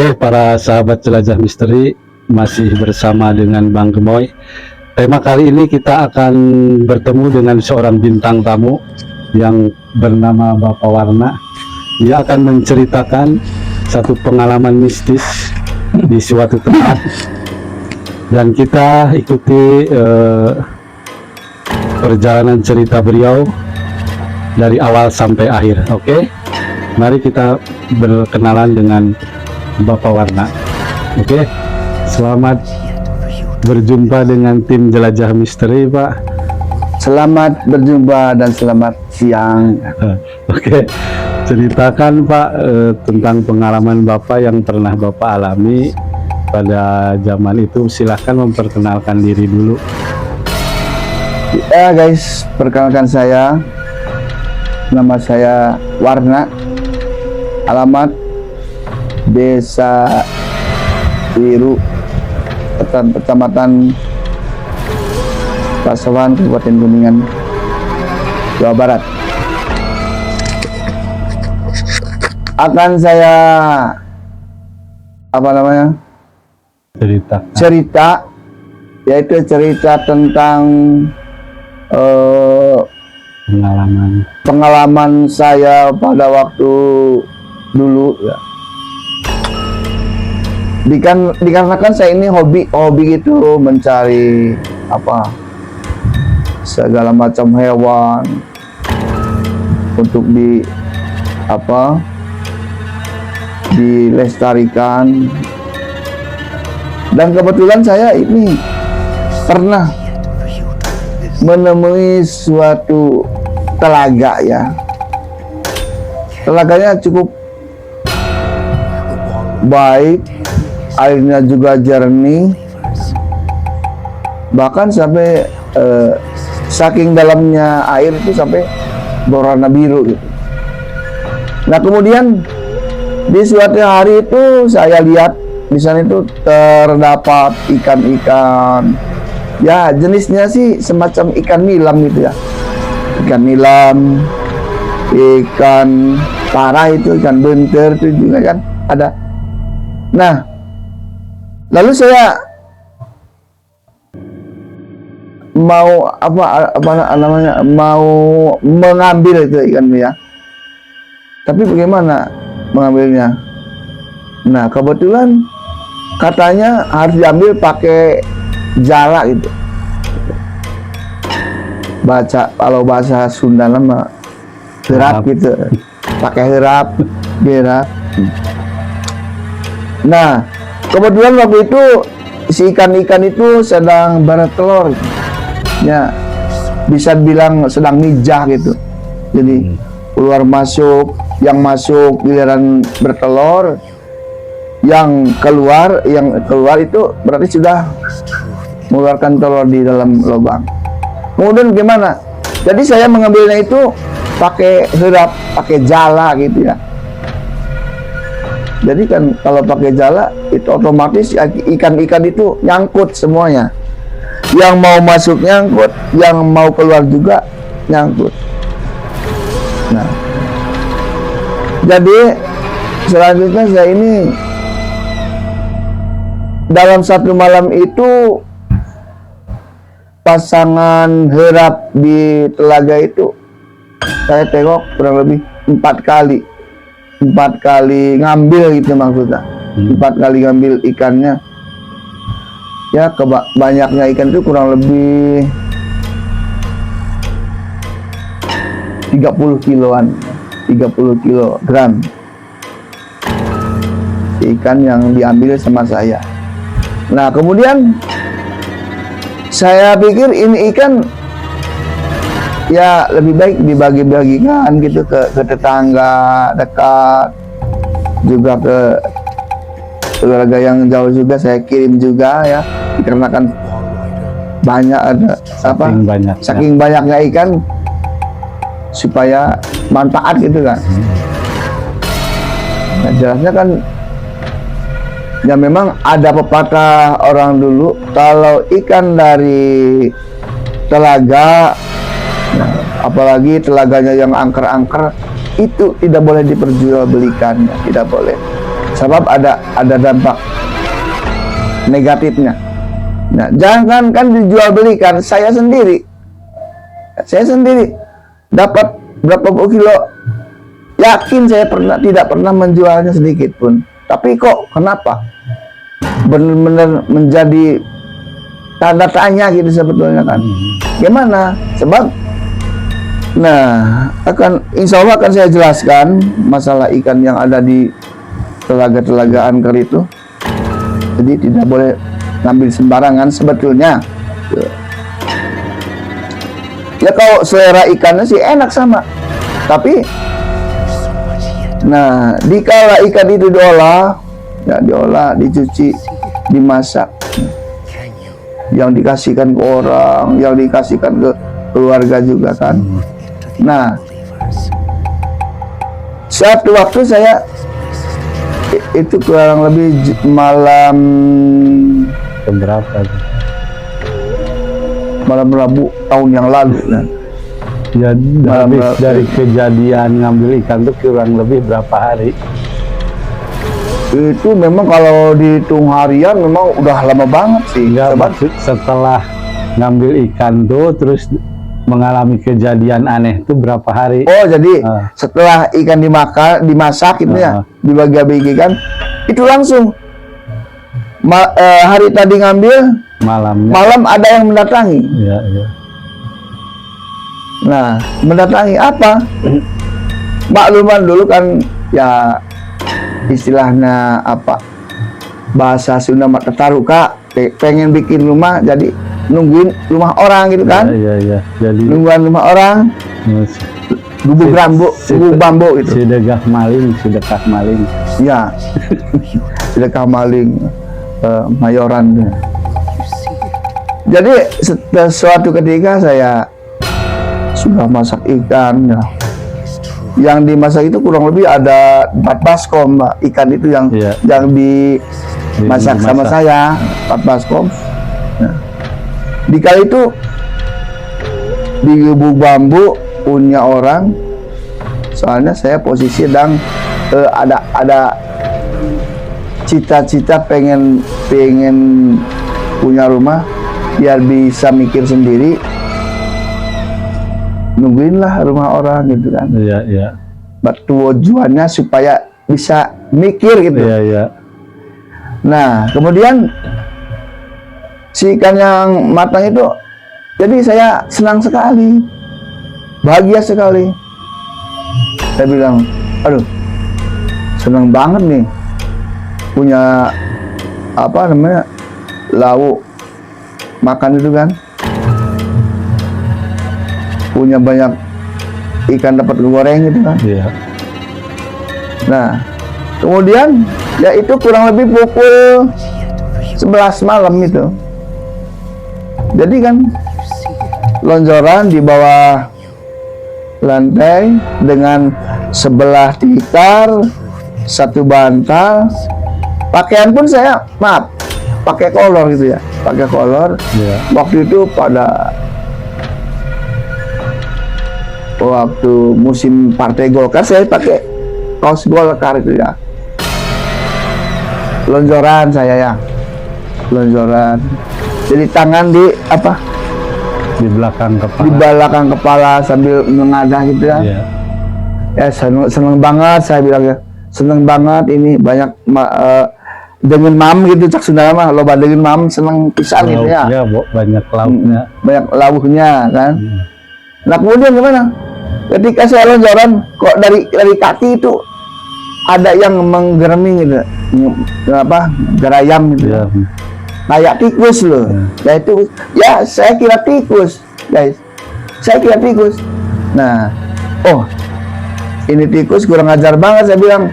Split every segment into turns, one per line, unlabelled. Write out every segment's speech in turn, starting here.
Oke, para sahabat jelajah misteri, masih bersama dengan Bang Gemoy. Tema kali ini kita akan bertemu dengan seorang bintang tamu yang bernama Bapak Warna. Dia akan menceritakan satu pengalaman mistis di suatu tempat, dan kita ikuti perjalanan cerita beliau dari awal sampai akhir. Oke, mari kita berkenalan dengan Bapak Warna. Oke, selamat berjumpa dengan tim jelajah misteri, Pak.
Selamat berjumpa dan selamat siang.
Oke, ceritakan Pak tentang pengalaman Bapak yang pernah Bapak alami pada zaman itu. Silahkan memperkenalkan diri dulu.
Ya guys, perkenalkan saya. Nama saya Warna. Alamat Desa Wiru, Kecamatan Pasawan, Kabupaten Kuningan, Jawa Barat. Akan saya cerita, yaitu cerita tentang pengalaman saya pada waktu dulu ya. Dikarenakan saya ini hobi gitu, mencari segala macam hewan untuk dilestarikan. Dan kebetulan saya ini pernah menemui suatu telaga ya. Telaganya cukup baik, airnya juga jernih, bahkan sampai saking dalamnya air itu sampai berwarna biru gitu. Nah, kemudian di suatu hari itu saya lihat di sana itu terdapat ikan-ikan, ya jenisnya sih semacam ikan nilam gitu ya, ikan nilam, ikan parah itu, ikan bentir itu juga kan ada. Nah, lalu saya mau mau mengambil itu ikan ya. Tapi bagaimana mengambilnya? Nah, kebetulan katanya harus diambil pakai jala gitu. Kalau bahasa Sunda nama herap gitu. Pakai herap, gerap. Nah, kebetulan waktu itu si ikan-ikan itu sedang bertelur, ya bisa bilang sedang mijah gitu. Jadi keluar masuk, yang masuk giliran bertelur, yang keluar itu berarti sudah mengeluarkan telur di dalam lubang. Kemudian gimana? Jadi saya mengambilnya itu pakai herap, pakai jala gitu ya. Jadi kan kalau pakai jala itu otomatis ikan-ikan itu nyangkut semuanya. Yang mau masuk nyangkut, yang mau keluar juga nyangkut. Nah, jadi selanjutnya saya ini dalam satu malam itu pasangan herap di telaga itu saya tengok kurang lebih 4 kali ngambil gitu maksudnya. 4 kali ngambil ikannya ya, banyaknya ikan itu kurang lebih 30 kilogram ikan yang diambil sama saya. Nah, kemudian saya pikir ini ikan ya lebih baik dibagi-bagikan gitu ke tetangga dekat, juga ke keluarga yang jauh juga saya kirim juga ya, dikarenakan banyak saking banyaknya ikan supaya manfaat gitu kan. Nah, jelasnya kan ya memang ada pepatah orang dulu, kalau ikan dari telaga, nah, apalagi telaganya yang angker-angker, itu tidak boleh diperjualbelikan, tidak boleh. sebab ada dampak negatifnya. Nah, jangan kan dijual belikan, saya sendiri dapat berapa puluh kilo, yakin saya tidak pernah menjualnya sedikit pun. Tapi kok kenapa benar-benar menjadi tanda tanya gitu sebetulnya kan? Gimana? Sebab, nah, insya Allah akan saya jelaskan masalah ikan yang ada di telaga-telaga angker itu. Jadi tidak boleh ngambil sembarangan sebetulnya. Ya kalau selera ikannya sih enak sama, tapi nah dikala ikan itu diolah, dicuci, dimasak, yang dikasihkan ke orang, yang dikasihkan ke keluarga juga kan. Nah, suatu waktu saya itu kurang lebih malam
Keberapa?
malam Rabu tahun yang lalu kan.
Ya, dari kejadian ngambil ikan itu kurang lebih berapa hari?
Itu memang kalau dihitung harian memang udah lama banget sih.
Enggak, maksud setelah ngambil ikan tuh terus mengalami kejadian aneh itu berapa hari?
Oh, jadi setelah ikan dimasak itu ya, dibagi-bagikan, itu langsung hari tadi ngambil, malam ada yang mendatangi.
Iya, iya.
Nah, mendatangi apa? Makluman dulu kan ya istilahnya apa? Bahasa Sunda mak tetaruka, pengen bikin rumah jadi nungguin rumah orang gitu kan?
Iya, iya. Jadi
nungguin rumah orang, gubuk bambu gitu.
Sedekah maling.
Ya, sedekah maling, mayoran. Jadi suatu ketika saya sudah masak ikan ya. Yang dimasak itu kurang lebih ada 4 baskom, Mbak. Ikan itu yang dimasak sama saya 4 baskom. Nah, dikali itu di gubuk bambu punya orang. Soalnya saya posisi sedang ada cita-cita pengen punya rumah biar bisa mikir sendiri. Nungguin lah rumah orang gitu kan.
Iya, iya.
Tujuannya supaya bisa mikir gitu.
Iya, iya.
Nah, kemudian si ikan yang matang itu, jadi saya senang sekali, bahagia sekali. Saya bilang, aduh, senang banget nih punya apa namanya lauk makan itu kan. Punya banyak ikan dapat goreng gitu kan.
Iya.
Nah, kemudian ya itu kurang lebih pukul 11 malam itu. Jadi kan lonjoran di bawah lantai dengan sebelah tikar, 1 bantal. Pakaian pun saya pakai kolor gitu ya, pakai kolor.
Iya.
Waktu itu waktu musim Partai Golkar saya pakai kaos Golkar itu ya. Lonjoran saya ya. Lonjoran. Jadi tangan di
Di belakang kepala.
Di belakang kepala sambil mengadah gitu ya.
Iya.
Ya seneng banget saya bilang ya. Seneng banget ini banyak dengan mam gitu cak Sunda mah loba dengan mam seneng pisan gitu ya.
Ya, banyak lauknya.
Banyak lauknya kan. Nah, kemudian gimana? Ketika saya lonjoran, kok dari kaki itu ada yang menggereming gitu, gerayam gitu, kayak tikus loh. Ya itu, ya saya kira tikus, guys. Saya kira tikus. Nah, oh, ini tikus kurang ajar banget saya bilang.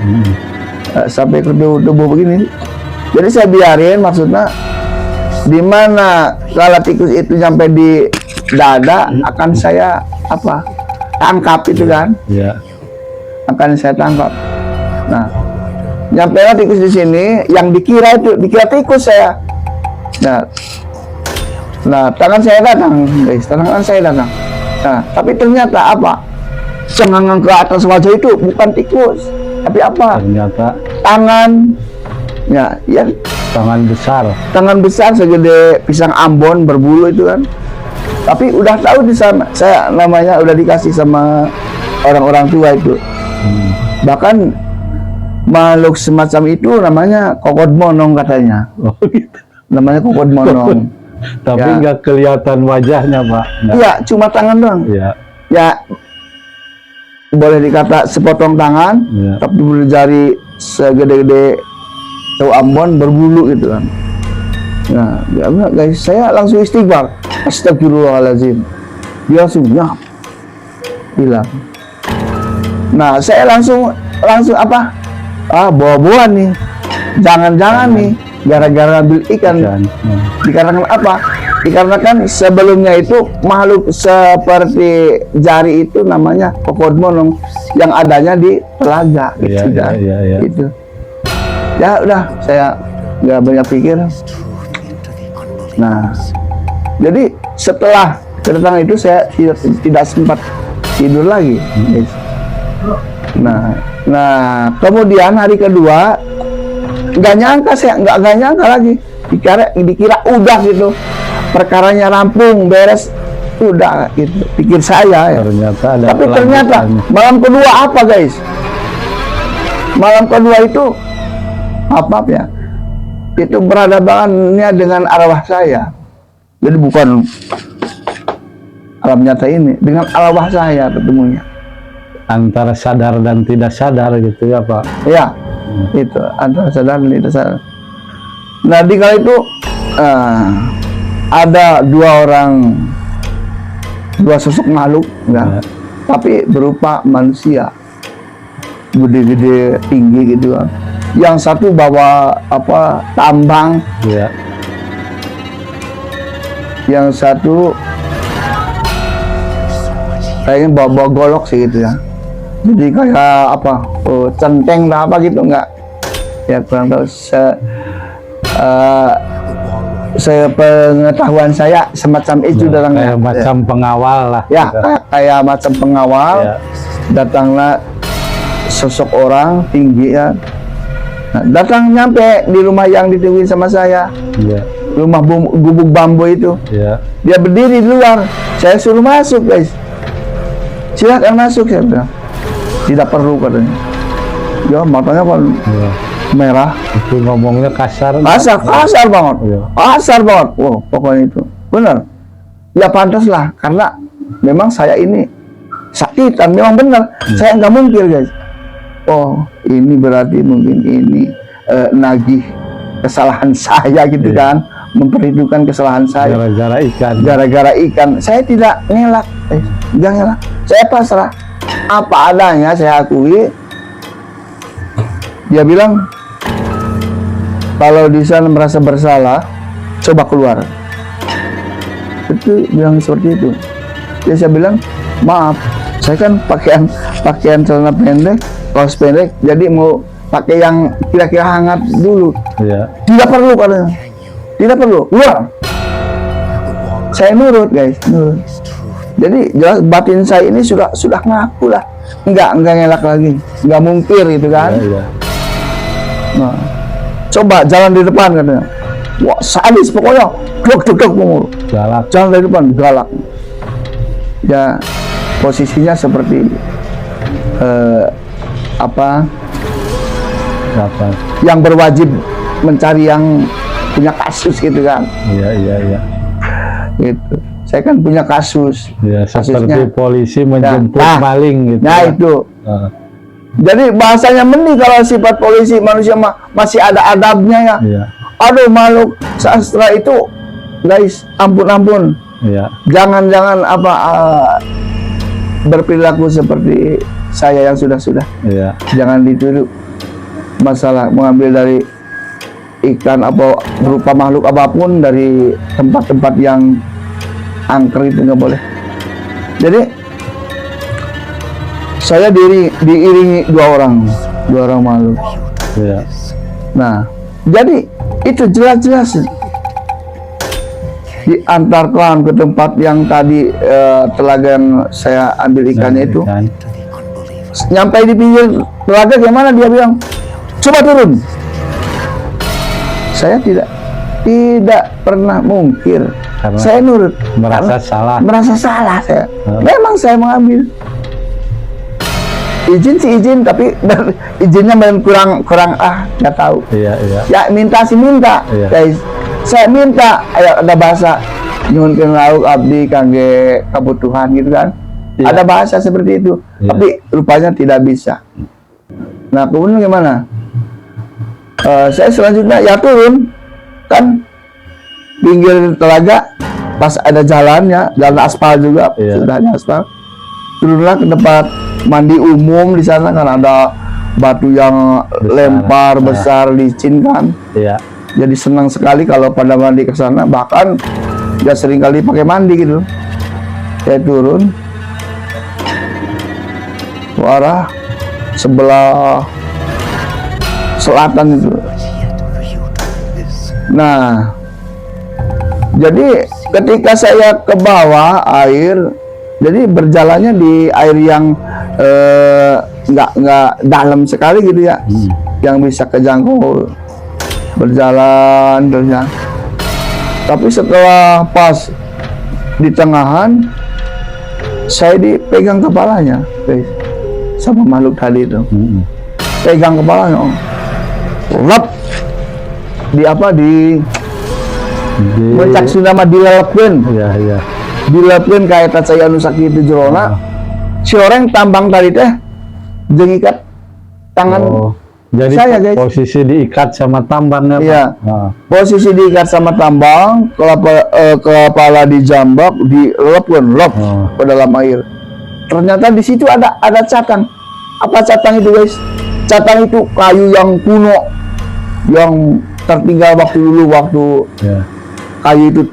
Sampai ke tubuh begini. Jadi saya biarin, maksudnya di mana kalau tikus itu sampai di dada akan saya tangkap itu kan.
Iya.
Akan saya tangkap. Nah, nyampe tikus di sini, yang dikira tikus saya. Nah, tangan saya datang, guys. Tangan saya datang. Nah, tapi ternyata cengangan ke atas wajah itu bukan tikus. Tapi apa?
Ternyata
Tangan, ya,
tangan besar.
tangan besar segede pisang Ambon berbulu itu kan. Tapi udah tahu di sana, saya namanya udah dikasih sama orang-orang tua itu. Bahkan makhluk semacam itu namanya kokod monong katanya.
Oh, gitu.
Namanya kokod monong.
Tapi
Ya.
nggak kelihatan wajahnya, Pak. Nggak.
Iya, cuma tangan doang.
Iya.
Ya, boleh dikata sepotong tangan,
Iya.
tapi bulu jari segede-gede tahu Ambon berbulu gitu kan. Nah, ya benar, guys, saya langsung istighfar. Astagfirullahaladzim. Dia langsung nyap, hilang. Nah, saya langsung apa? Bawa-bawa nih. Jangan-jangan nih gara-gara ambil ikan.
Dan,
Dikarenakan apa? Dikarenakan sebelumnya itu makhluk seperti jari itu namanya kokod monong yang adanya di telaga
Iya,
gitu kan.
iya.
Gitu. Ya udah, saya nggak banyak pikir. Nah, jadi setelah kedatangan itu saya tidak sempat tidur lagi. Guys. Nah, kemudian hari kedua nggak nyangka saya nggak nyangka lagi dikira udah gitu, perkaranya rampung beres udah gitu pikir saya ya.
ternyata ada
Tapi ternyata
kelanjutannya.
malam kedua apa guys, malam kedua itu apa ya, itu berhadapannya dengan arwah saya. Jadi bukan alam nyata ini, dengan arwah saya ketemunya.
Antara sadar dan tidak sadar gitu ya, Pak.
Ya, itu antara sadar dan tidak sadar. Nah, di kala itu ada dua sosok makhluk, ya, tapi berupa manusia, gede-gede, tinggi gitu kan. Yang satu bawa apa tambang,
Iya.
yang satu kayaknya bawa golok sih gitu ya. Jadi kayak apa, centeng lah apa gitu, enggak ya, kurang tahu. Saya pengetahuan saya semacam itu
Ya,
datangnya
kayak macam pengawal lah.
ya,
gitu.
kayak macam pengawal.
Ya.
Datanglah sosok orang tinggi ya. Nah, datang nyampe di rumah yang ditungguin sama saya,
Iya.
rumah gubuk bambu itu.
Iya.
Dia berdiri di luar, saya suruh masuk guys, silakan masuk, saya bilang. Tidak perlu katanya. Ya matanya kan
Iya.
merah,
Itu ngomongnya kasar.
kasar banget,
Iya.
kasar banget. Wow, pokoknya itu benar. Ya pantas lah, karena memang saya ini sakitan, memang benar. Saya nggak mungkin guys. Oh, ini berarti mungkin ini nagih kesalahan saya gitu
Iya.
kan, memperhitungkan kesalahan saya.
Gara-gara ikan.
Gara-gara ikan, saya tidak ngelak, tidak ngelak. Saya pasrah, apa adanya saya akui. Dia bilang, kalau di sana merasa bersalah, coba keluar. Itu bilang seperti itu. Ya saya bilang, maaf, saya kan pakaian celana pendek, kaos pendek, jadi mau pakai yang kira-kira hangat dulu.
Iya.
Tidak perlu katanya. Tidak perlu. Keluar. Saya nurut guys, nurut. Jadi jelas batin saya ini sudah ngaku lah. Enggak ngelak lagi. Enggak mungkir gitu kan.
Iya.
Nah, coba jalan di depan katanya. Wah, sadis pokoknya. Dok mulu.
Galak.
Jalan dari depan galak. Ya, posisinya seperti apa? Yang berwajib mencari yang punya kasus gitu kan.
Iya.
Gitu. Saya kan punya kasus.
Ya, seperti
Kasusnya.
polisi menjemput
Nah,
maling gitu.
Nah,
ya.
itu.
Ah,
Jadi bahasanya mending kalau sifat polisi manusia masih ada adabnya ya.
Iya.
Aduh, makhluk sastra itu guys, ampun.
Iya.
Jangan apa berperilaku seperti saya yang sudah.
Iya.
Jangan dituduh masalah mengambil dari ikan apa berupa makhluk apapun dari tempat-tempat yang angker itu nggak boleh. Jadi saya diiringi dua orang makhluk.
Iya.
Nah, jadi itu jelas-jelas diantarkan ke tempat yang tadi telaga yang saya ambil ikannya itu.
Ikan.
Nyampe di pinggir telaga gimana, dia bilang, coba turun. Saya tidak pernah mungkir.
Karena
Saya nurut.
merasa
Karena
salah.
merasa salah saya. Memang saya mengambil. Izin sih izin, tapi izinnya kurang nggak tahu.
Iya.
Ya minta sih minta,
Iya.
guys. Saya minta, ada bahasa nyuhun ke lauk abdi kangge kebutuhan gitu kan.
Iya.
Ada bahasa seperti itu,
Iya.
tapi rupanya tidak bisa. Nah kemudian gimana? Saya selanjutnya ya turun kan pinggir telaga, pas ada jalannya, jalan aspal juga,
Iya.
sudah ada aspal. Turunlah ke tempat mandi umum di sana kan ada batu yang lempar besar, licin kan.
Iya.
Jadi senang sekali kalau pada mandi ke sana, bahkan ya sering kali pakai mandi gitu. Saya turun ke arah sebelah selatan itu. Nah, jadi ketika saya ke bawah air, jadi berjalannya di air yang nggak dalam sekali gitu ya, yang bisa kejangkau, berjalan terusnya. Tapi setelah pas di tengahan, saya dipegang kepalanya, guys, sama makhluk tadi itu. Pegang kepalanya, lap di apa di mencak sunama dilelepkeun.
Iya.
Dilelepkeun ka eta cai anu sakitu jerona. Si orang tambang tadi teh jeung ikat tangan.
Jadi
saya, guys.
posisi diikat sama tambangnya, Pak.
Iya. Posisi diikat sama tambang, kepala dijambak, dilelepkeun ke dalam air. Ternyata di situ ada catang. Apa catang itu, guys? Catang itu kayu yang kuno, yang tertinggal waktu dulu,
Iya.
kayu itu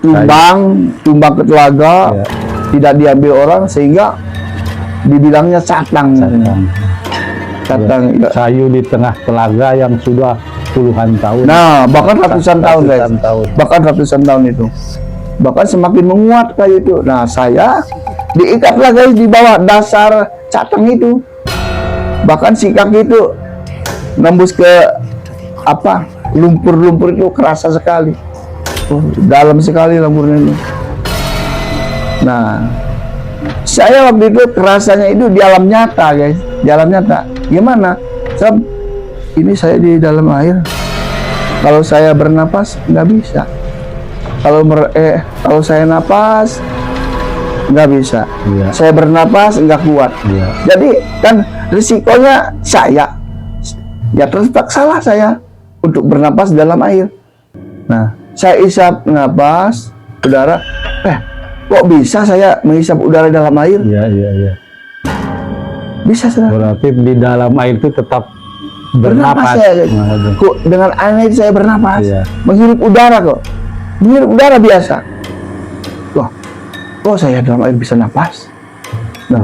tumbang ke telaga,
Iya.
tidak diambil orang, sehingga dibilangnya catang. Catang. Ya.
Kayu di tengah telaga yang sudah puluhan tahun.
Nah, bahkan ratusan tahun, guys. Bahkan ratusan tahun itu. Bahkan semakin menguat kayu itu. Nah, saya diikatlah, guys, di bawah dasar catang itu. Bahkan si kaki itu nembus ke apa? Lumpur-lumpur itu kerasa sekali. Dalam sekali lumpurnya itu. Nah, saya waktu itu kerasanya itu di alam nyata, guys. Di alam nyata. Gimana? Ini saya di dalam air. Kalau saya bernapas nggak bisa. Kalau saya napas nggak bisa.
Iya.
Saya bernapas nggak kuat.
Iya.
Jadi kan risikonya saya. Ya terpaksalah saya untuk bernapas dalam air. Nah, saya isap napas udara. Kok bisa saya menghisap udara dalam air?
Iya.
Bisa, saudara.
Berarti di dalam air itu tetap bernapas.
Saya, guys.
Nah,
Kok dengan air saya bernapas,
Iya.
menghirup udara kok, menghirup udara biasa. Kok saya dalam air bisa napas? Nah,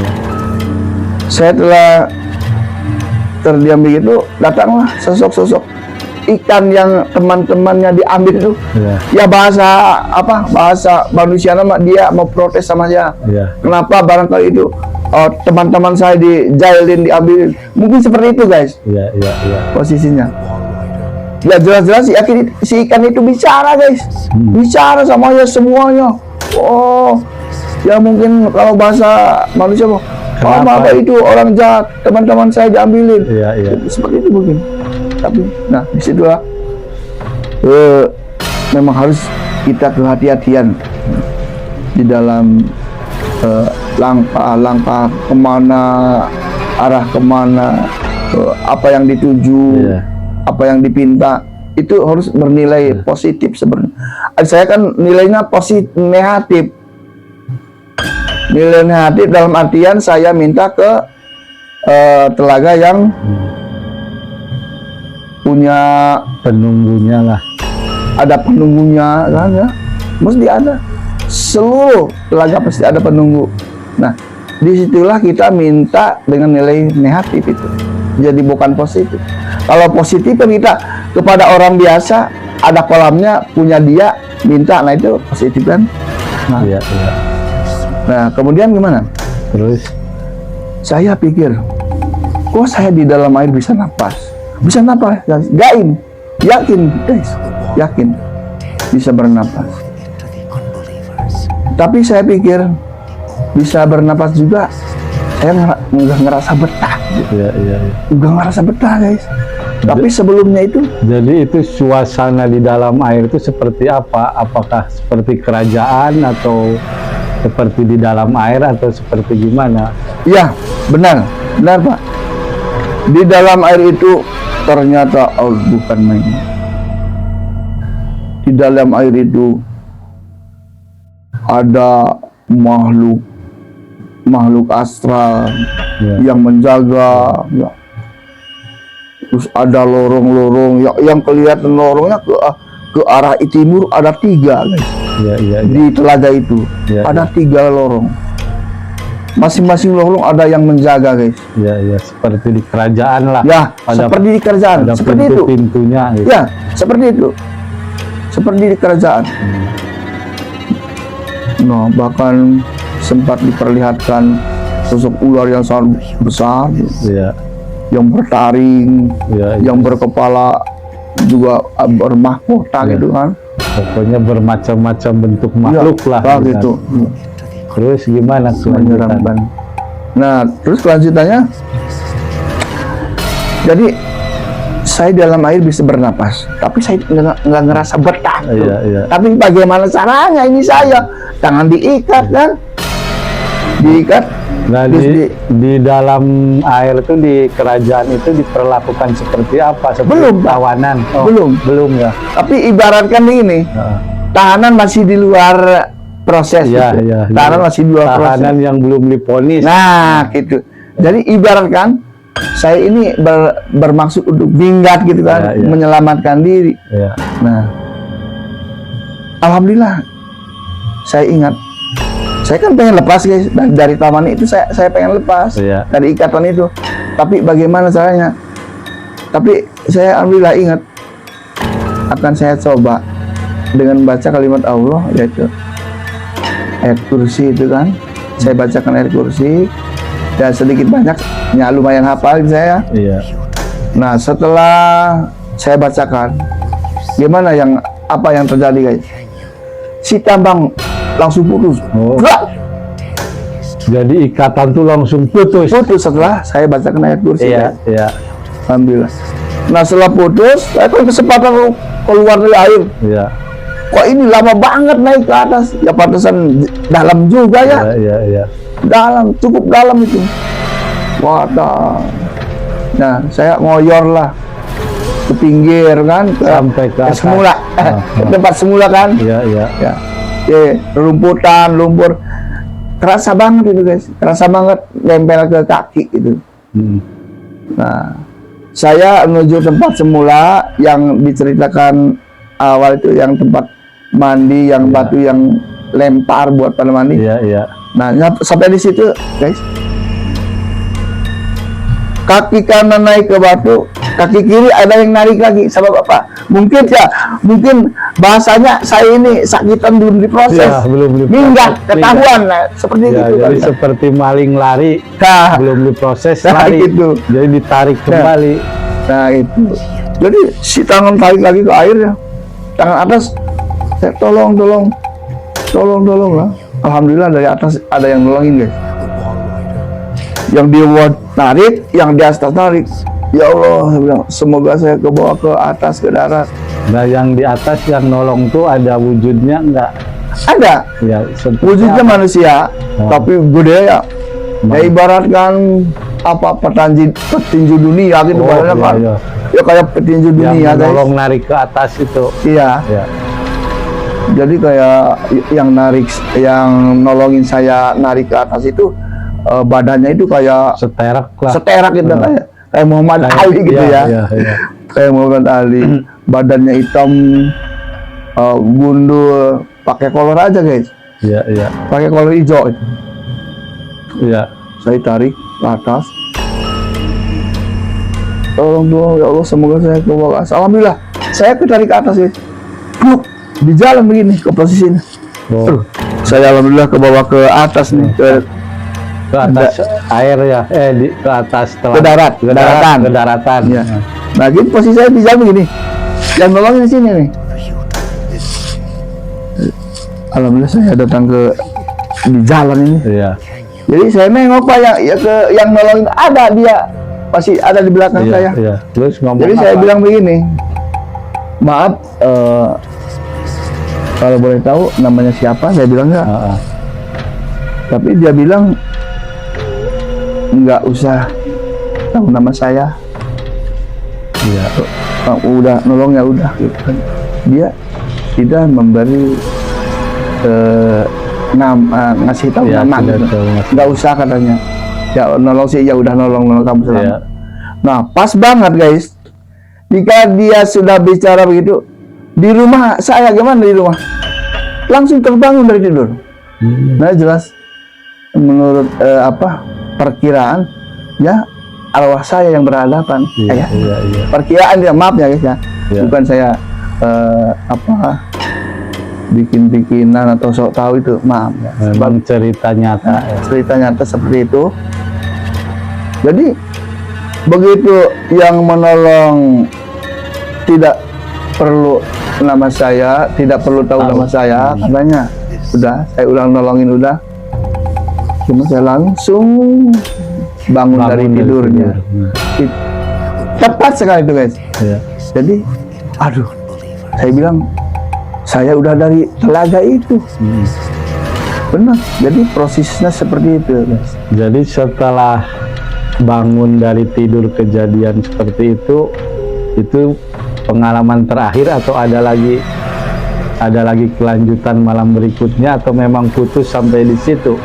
saya telah terdiam begitu, datanglah sosok-sosok ikan yang teman-temannya diambil itu.
Iya.
Ya bahasa manusia nama dia mau protes sama saya.
Iya.
Kenapa barangkali itu teman-teman saya dijailin, diambil, mungkin seperti itu, guys.
Iya.
Posisinya. Ya jelas-jelas si ikan itu bicara, guys. Bicara sama ya semuanya. Oh, ya mungkin kalau bahasa manusia apa itu orang jahat, teman-teman saya diambilin.
Iya.
Seperti itu mungkin. Tapi, nah disitulah memang harus kita kehati-hatian di dalam langkah kemana, arah kemana, apa yang dituju,
Iya.
apa yang dipinta, itu harus bernilai positif sebenarnya. Saya kan nilainya negatif. Nilai negatif dalam artian saya minta ke telaga yang punya
Penunggunya lah.
ada penunggunya kan ya, mesti ada. Seluruh telaga pasti ada penunggu. Nah, disitulah kita minta dengan nilai negatif itu, jadi bukan positif. Kalau positif kan kita kepada orang biasa, ada kolamnya punya dia, minta, nah itu positif kan.
Iya.
Nah kemudian gimana?
Terus
Saya pikir kok saya di dalam air bisa napas? Bisa napas, guys. Gain, yakin, guys, yakin bisa bernapas. Tapi saya pikir bisa bernapas juga, saya nggak ngerasa betah.
Iya, iya, iya.
Nggak ngerasa betah, guys. Tapi sebelumnya itu,
Jadi itu suasana di dalam air itu seperti apa? Apakah seperti kerajaan atau seperti di dalam air atau seperti gimana?
ya benar, benar Pak. Di dalam air itu ternyata bukan main. Di dalam air itu ada makhluk astral yang menjaga. Ya. Terus ada lorong-lorong yang kelihatan lorongnya ke arah timur ada 3, guys.
Iya, iya, iya.
Di telaga itu ada 3 lorong. Masing-masing lorong ada yang menjaga, guys.
Iya, iya, seperti di kerajaan lah.
Ya, seperti di kerajaan,
ada
seperti itu.
pintu-pintunya gitu.
Ya, seperti itu. Seperti di kerajaan. Nah, bahkan sempat diperlihatkan sosok ular yang sangat besar,
Iya,
yang bertaring,
iya, iya.
yang berkepala juga bermahkota
Iya.
gitu kan.
Pokoknya bermacam-macam bentuk makhluk
Ya,
lah.
gitu.
Terus gimana kelanjutan?
Menyeramkan. Nah, terus kelanjutannya, jadi saya dalam air bisa bernapas, tapi saya nggak ngerasa betah.
Iya, iya.
Tapi bagaimana caranya ini saya? Tangan diikat kan? Diikat.
Nah,
Terus
di dalam air itu di kerajaan itu diperlakukan seperti apa? Seperti
Belum, Pak.
tawanan? Oh,
Belum.
belum ya.
Tapi ibaratkan ini,
Heeh.
tahanan masih di luar proses.
Iya,
gitu.
iya.
Tahanan masih di luar
Tahanan
proses.
yang belum diponis.
Nah, gitu. Jadi ibaratkan saya ini bermaksud untuk minggat gitu kan,
Iya, iya.
menyelamatkan diri.
Iya.
Nah, alhamdulillah saya ingat, saya kan pengen lepas guys dari taman itu, saya pengen lepas
Iya.
dari ikatan itu. Tapi bagaimana caranya? Tapi saya alhamdulillah ingat, akan saya coba dengan baca kalimat Allah, yaitu ayat kursi itu kan. Saya bacakan ayat kursi dan sedikit banyak ya lumayan hafal saya.
Iya.
Nah, setelah saya bacakan, gimana apa yang terjadi guys? Si tambang langsung putus.
Oh.
Brak!
Jadi ikatan tuh langsung putus.
Putus setelah saya bacakan ayat kursi.
Iya,
guys.
iya,
Alhamdulillah. Nah, setelah putus, saya kan kesempatan keluar dari air.
iya.
Kok ini lama banget naik ke atas? Ya pantesan dalam juga ya.
Iya, iya, iya.
Dalam, cukup dalam itu. Wadah. Nah, saya ngoyor lah ke pinggir kan,
Sampai ke atas.
semula, ke tempat semula kan.
Iya, iya.
Ya, rumputan, lumpur, kerasa banget itu guys, kerasa banget nempel ke kaki itu.
Hmm.
Nah, saya menuju tempat semula yang diceritakan awal itu, yang tempat mandi, yang
Iya.
batu yang lempar buat pada mandi.
Iya, iya.
Nah, sampai di situ guys, kaki kanan naik ke batu, kaki kiri ada yang narik lagi. Sebab apa? Mungkin bahasanya saya ini sakitan belum diproses,
Iya, belum diproses.
minggat, ketahuan, nah, seperti
Ya,
itu.
jadi
kan.
seperti maling lari,
Nah,
belum diproses
Nah,
lari,
gitu.
jadi ditarik kembali.
nah itu. Jadi si tangan tarik lagi ke air ya, tangan atas, saya tolong lah. Alhamdulillah dari atas ada yang nolongin guys. Yang dia buat tarik, yang di atas tarik. Ya Allah, saya bilang, semoga saya ke bawah, ke atas, ke darat.
Nah, yang di atas yang nolong tuh ada wujudnya enggak?
Ada
Ya, seperti
wujudnya
apa?
manusia,
Oh.
tapi gede ya. Ya ibaratkan apa petinju dunia gitu,
Oh,
badannya
iya,
kan.
iya.
Ya kayak petinju
Yang
dunia guys.
nolong narik ke atas itu.
Iya.
Ya.
Jadi kayak yang nolongin saya narik ke atas itu, badannya itu kayak
Seterak lah.
seterak gitu, kayak Muhammad Ali gitu
Iya,
ya.
iya, iya.
Kayak Muhammad Ali, badannya hitam, gundul, pakai kolor aja guys,
Iya, iya.
pakai kolor hijau itu.
Iya.
Saya tarik ke atas, tolong ya Allah, semoga saya ke bawah. Alhamdulillah saya ketarik ke atas guys. Pluk, di jalan begini ke posisinya.
Oh.
Saya alhamdulillah ke bawah ke atas nih,
ke atas air ya, ke atas
ke darat,
ke daratan.
Ya. Nah, jadi posisi saya di jalan begini, yang nolongin di sini nih. Alhamdulillah saya datang ke di jalan ini.
Iya.
Jadi saya nengok Pak yang nolongin, ada dia pasti ada di belakang
Iya,
saya.
iya. Terus ngomong
Jadi saya
apa?
bilang begini, maaf, kalau boleh tahu namanya siapa? Saya bilang enggak. Tapi dia bilang nggak usah tahu nama saya.
Iya.
Udah nolongnya udah gitu kan. Dia tidak memberi ngasih tahu
Iya,
nama
tidak
gitu.
tahu ngasih.
Nggak usah katanya. Ya nolong sih ya udah nolong kamu selamat.
Iya.
Nah, pas banget guys. Jika dia sudah bicara begitu, di rumah saya gimana di rumah? Langsung terbangun dari tidur. Nah, jelas menurut perkiraan ya arwah saya yang berhadapan.
Iya, iya, iya.
Perkiraan ya, maaf ya guys ya.
Iya.
Bukan saya bikin-bikinan atau sok tahu itu, maaf ya.
Memang cerita nyata ya.
Cerita nyata seperti itu. Jadi begitu yang menolong tidak perlu nama saya, tidak perlu tahu nama saya, katanya udah saya ulang nolongin udah. Cuma saya langsung bangun dari tidurnya. Tepat sekali itu guys.
Iya.
Jadi aduh, saya bilang saya udah dari telaga itu. Benar. Jadi prosesnya seperti itu guys.
Jadi setelah bangun dari tidur kejadian seperti itu pengalaman terakhir atau ada lagi kelanjutan malam berikutnya atau memang putus sampai di situ?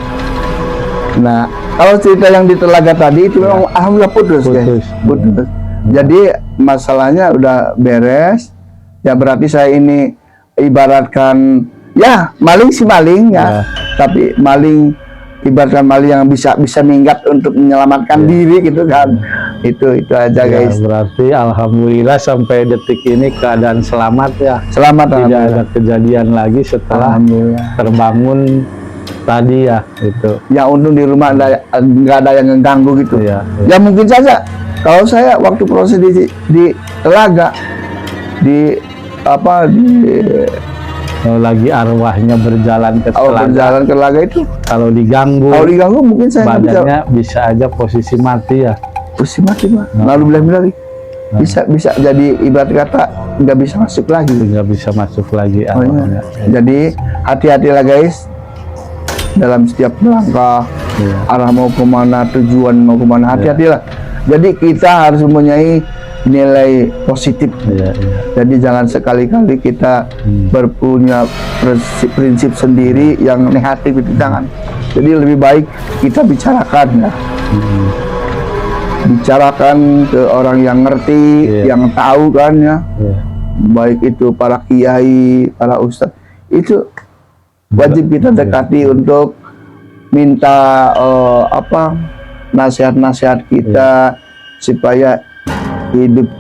Nah, kalau cerita yang di telaga tadi itu memang alhamdulillah putus guys. Putus. Jadi masalahnya udah beres. Ya berarti saya ini ibaratkan ya maling sih maling ya. Tapi maling ibaratkan maling yang bisa minggat untuk menyelamatkan diri gitu kan. Itu aja guys.
Berarti alhamdulillah sampai detik ini keadaan selamat ya.
Selamat,
tidak ada kejadian lagi setelah terbangun tadi ya itu.
Ya untung di rumah nggak ada yang mengganggu gitu.
Ya.
Ya mungkin saja kalau saya waktu proses di telaga
kalau lagi arwahnya berjalan ke
telaga itu
kalau diganggu
mungkin saya
badannya bisa aja posisi mati ya.
Posisi mati Pak. Lalu bilang bisa jadi ibarat kata nggak bisa masuk lagi arwahnya. Jadi hati-hatilah guys dalam setiap langkah arah mau kemana, tujuan mau kemana, hati-hatilah. Jadi kita harus mempunyai nilai positif. Jadi jangan sekali-kali kita berpunya prinsip sendiri yang negatif itu, jangan. Jadi lebih baik kita bicarakan ya. Bicarakan ke orang yang ngerti, yang tahu kan ya. Baik itu para kiai, para ustadz, itu wajib kita dekati untuk minta nasihat-nasihat kita supaya hidup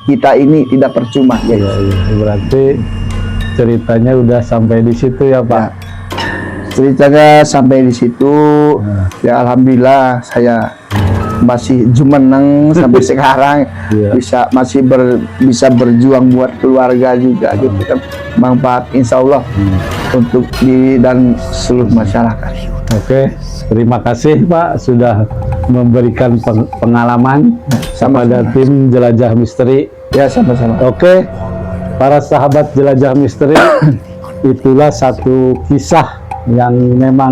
kita ini tidak percuma guys.
Berarti ceritanya udah sampai di situ ya Pak.
Ceritanya sampai di situ. Ya alhamdulillah saya masih jumeneng sampai sekarang. Bisa berjuang buat keluarga juga gitu kan, manfaat insya Allah untuk diri dan seluruh masyarakat.
Oke, terima kasih Pak sudah memberikan pengalaman kepada tim Jelajah Misteri.
Ya sama-sama.
Oke, para sahabat Jelajah Misteri, itulah satu kisah yang memang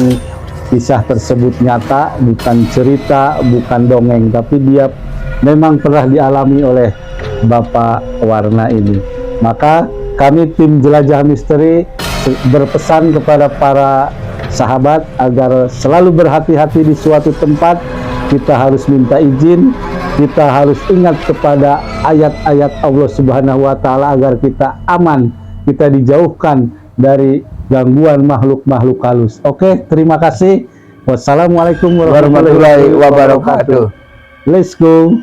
kisah tersebut nyata, bukan cerita, bukan dongeng, tapi dia memang pernah dialami oleh Bapak Warna ini. Maka kami tim Jelajah Misteri berpesan kepada para sahabat agar selalu berhati-hati di suatu tempat. Kita harus minta izin, kita harus ingat kepada ayat-ayat Allah Subhanahu wa Ta'ala agar kita aman, kita dijauhkan dari gangguan makhluk-makhluk halus. Oke, terima kasih. Wassalamualaikum warahmatullahi wabarakatuh. Let's go.